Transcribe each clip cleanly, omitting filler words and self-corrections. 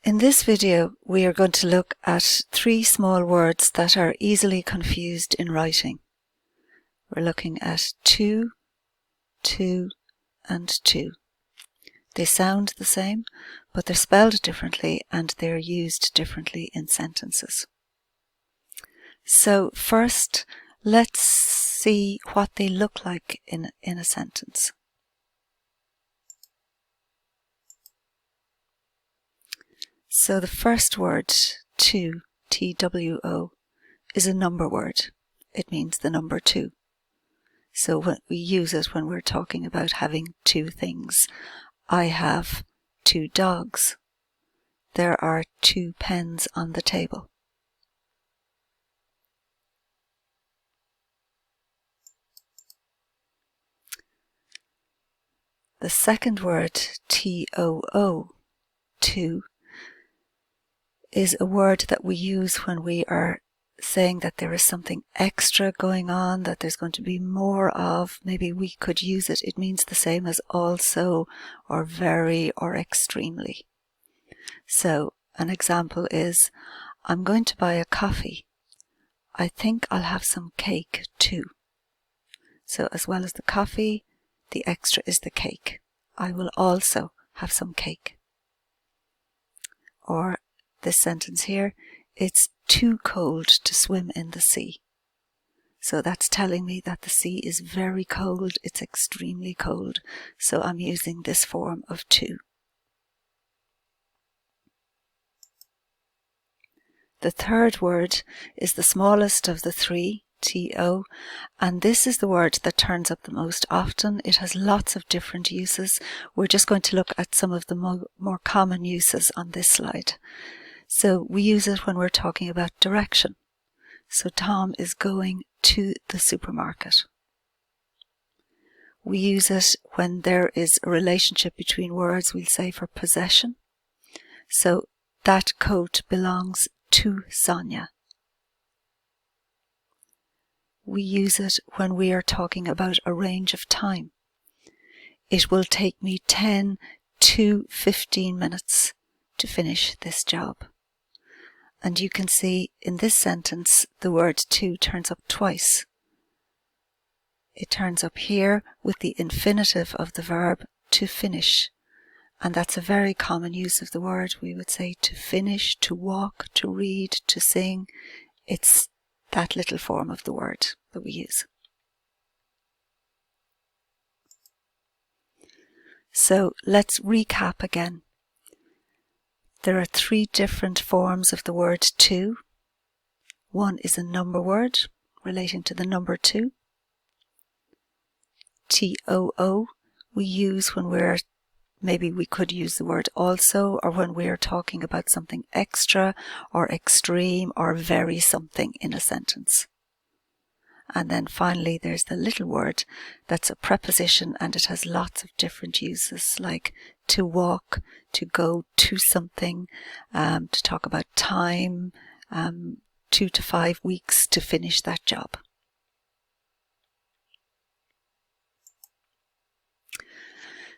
In this video, we are going to look at three small words that are easily confused in writing. We're looking at two, and two. They sound the same, but they're spelled differently and they're used differently in sentences. So first, let's see what they look like in a sentence. So the first word, two, T-W-O, is a number word. It means the number two. So when we use it when we're talking about having two things. I have two dogs. There are two pens on the table. The second word, T-O-O, two, is a word that we use when we are saying that there is something extra going on, that there's going to be more of. Maybe we could use it. It means the same as also, or very, or extremely. So an example is, I'm going to buy a coffee. I think I'll have some cake too. So as well as the coffee, the extra is the cake. I will also have some cake. Or this sentence here, it's too cold to swim in the sea. So that's telling me that the sea is very cold, it's extremely cold. So I'm using this form of two. The third word is the smallest of the three, T-O, and this is the word that turns up the most often. It has lots of different uses. We're just going to look at some of the more common uses on this slide. So we use it when we're talking about direction. So Tom is going to the supermarket. We use it when there is a relationship between words, we'll say for possession. So that coat belongs to Sonia. We use it when we are talking about a range of time. It will take me 10 to 15 minutes to finish this job. And you can see in this sentence, the word to turns up twice. It turns up here with the infinitive of the verb to finish. And that's a very common use of the word. We would say to finish, to walk, to read, to sing. It's that little form of the word that we use. So let's recap again. There are three different forms of the word two. One is a number word relating to the number two. T-O-O we use when maybe we could use the word also, or when we're talking about something extra or extreme or very something in a sentence. And then finally there's the little word that's a preposition and it has lots of different uses, like to walk, to go to something, to talk about time, 2 to 5 weeks to finish that job.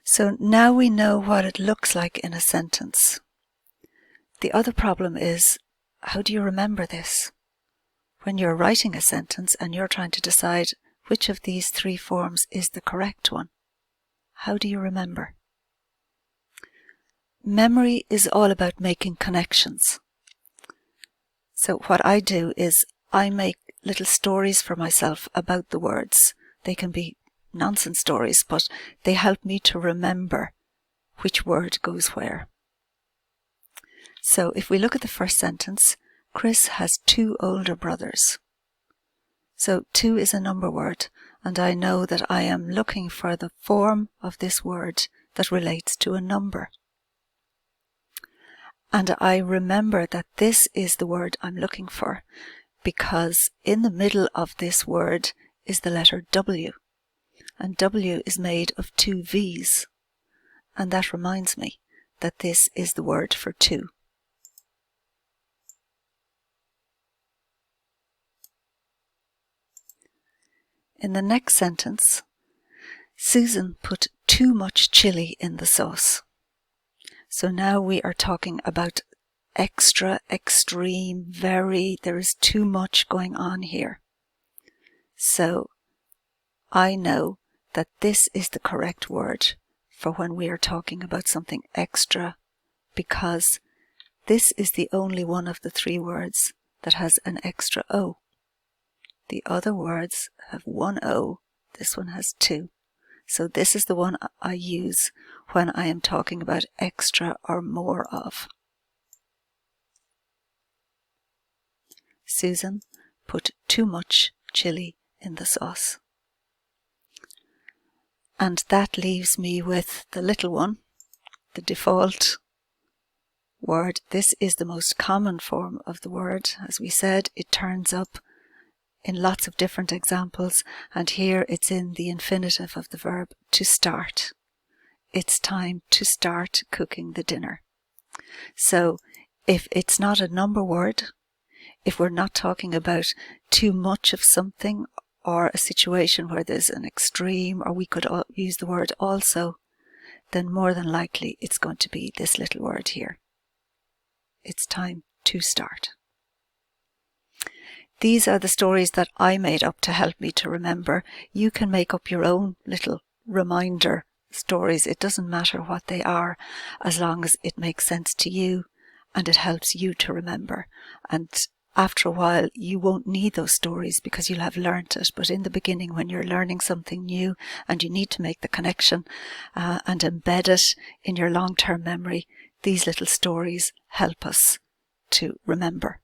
So now we know what it looks like in a sentence. The other problem is, how do you remember this? When you're writing a sentence and you're trying to decide which of these three forms is the correct one, how do you remember? Memory is all about making connections. So what I do is I make little stories for myself about the words. They can be nonsense stories, but they help me to remember which word goes where. So if we look at the first sentence, Chris has 2 older brothers. So 2 is a number word, and I know that I am looking for the form of this word that relates to a number. And I remember that this is the word I'm looking for, because in the middle of this word is the letter W. And W is made of 2 V's. And that reminds me that this is the word for two. In the next sentence, Susan put too much chili in the sauce. So now we are talking about extra, extreme, there is too much going on here. So I know that this is the correct word for when we are talking about something extra, because this is the only one of the three words that has an extra O. The other words have one O, this one has two. So this is the one I use when I am talking about extra or more of. Susan put too much chili in the sauce. And that leaves me with the little one, the default word. This is the most common form of the word. As we said, it turns up in lots of different examples, and here it's in the infinitive of the verb to start. It's time to start cooking the dinner. So if it's not a number word, if we're not talking about too much of something or a situation where there's an extreme, or we could use the word also, then more than likely it's going to be this little word here. It's time to start. These are the stories that I made up to help me to remember. You can make up your own little reminder stories. It doesn't matter what they are, as long as it makes sense to you and it helps you to remember. And after a while, you won't need those stories because you'll have learnt it. But in the beginning, when you're learning something new and you need to make the connection and embed it in your long-term memory, these little stories help us to remember.